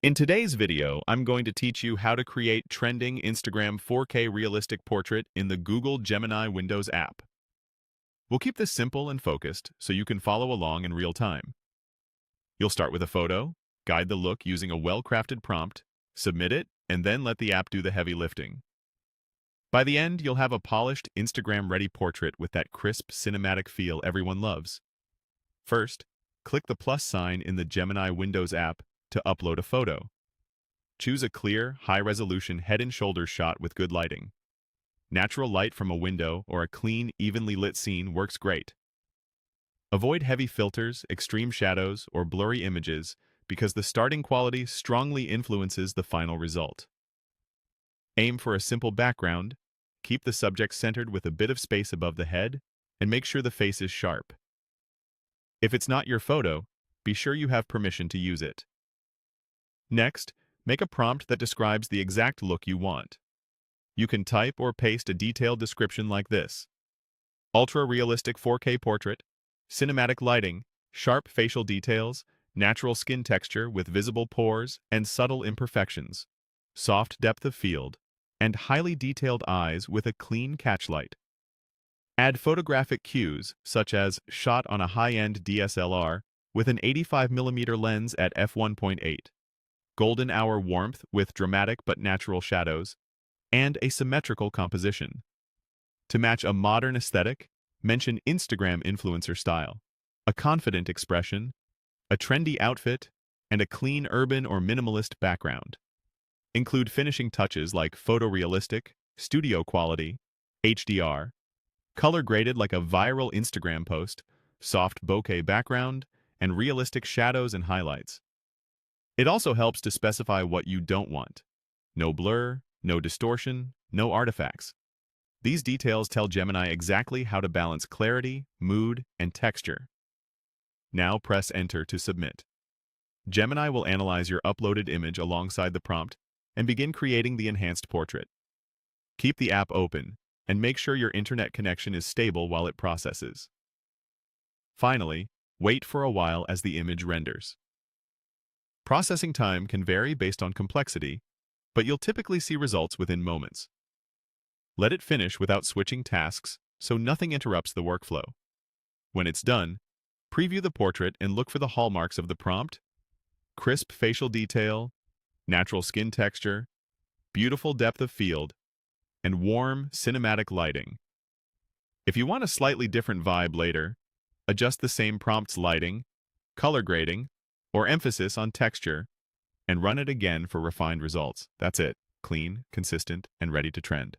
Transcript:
In today's video, I'm going to teach you how to create trending Instagram 4K realistic portrait in the Google Gemini Windows app. We'll keep this simple and focused so you can follow along in real time. You'll start with a photo, guide the look using a well-crafted prompt, submit it, and then let the app do the heavy lifting. By the end, you'll have a polished, Instagram-ready portrait with that crisp, cinematic feel everyone loves. First, click the plus sign in the Gemini Windows app to upload a photo. Choose a clear, high-resolution head and shoulders shot with good lighting. Natural light from a window or a clean, evenly lit scene works great. Avoid heavy filters, extreme shadows, or blurry images because the starting quality strongly influences the final result. Aim for a simple background, keep the subject centered with a bit of space above the head, and make sure the face is sharp. If it's not your photo, be sure you have permission to use it. Next, make a prompt that describes the exact look you want. You can type or paste a detailed description like this: ultra-realistic 4K portrait, cinematic lighting, sharp facial details, natural skin texture with visible pores and subtle imperfections, soft depth of field, and highly detailed eyes with a clean catchlight. Add photographic cues, such as shot on a high-end DSLR with an 85mm lens at f1.8. golden hour warmth with dramatic but natural shadows, and a symmetrical composition. To match a modern aesthetic, mention Instagram influencer style, a confident expression, a trendy outfit, and a clean urban or minimalist background. Include finishing touches like photorealistic, studio quality, HDR, color graded like a viral Instagram post, soft bokeh background, and realistic shadows and highlights. It also helps to specify what you don't want. No blur, no distortion, no artifacts. These details tell Gemini exactly how to balance clarity, mood, and texture. Now press Enter to submit. Gemini will analyze your uploaded image alongside the prompt and begin creating the enhanced portrait. Keep the app open and make sure your internet connection is stable while it processes. Finally, wait for a while as the image renders. Processing time can vary based on complexity, but you'll typically see results within moments. Let it finish without switching tasks so nothing interrupts the workflow. When it's done, preview the portrait and look for the hallmarks of the prompt: crisp facial detail, natural skin texture, beautiful depth of field, and warm, cinematic lighting. If you want a slightly different vibe later, adjust the same prompt's lighting, color grading, or emphasis on texture, and run it again for refined results. That's it. Clean, consistent, and ready to trend.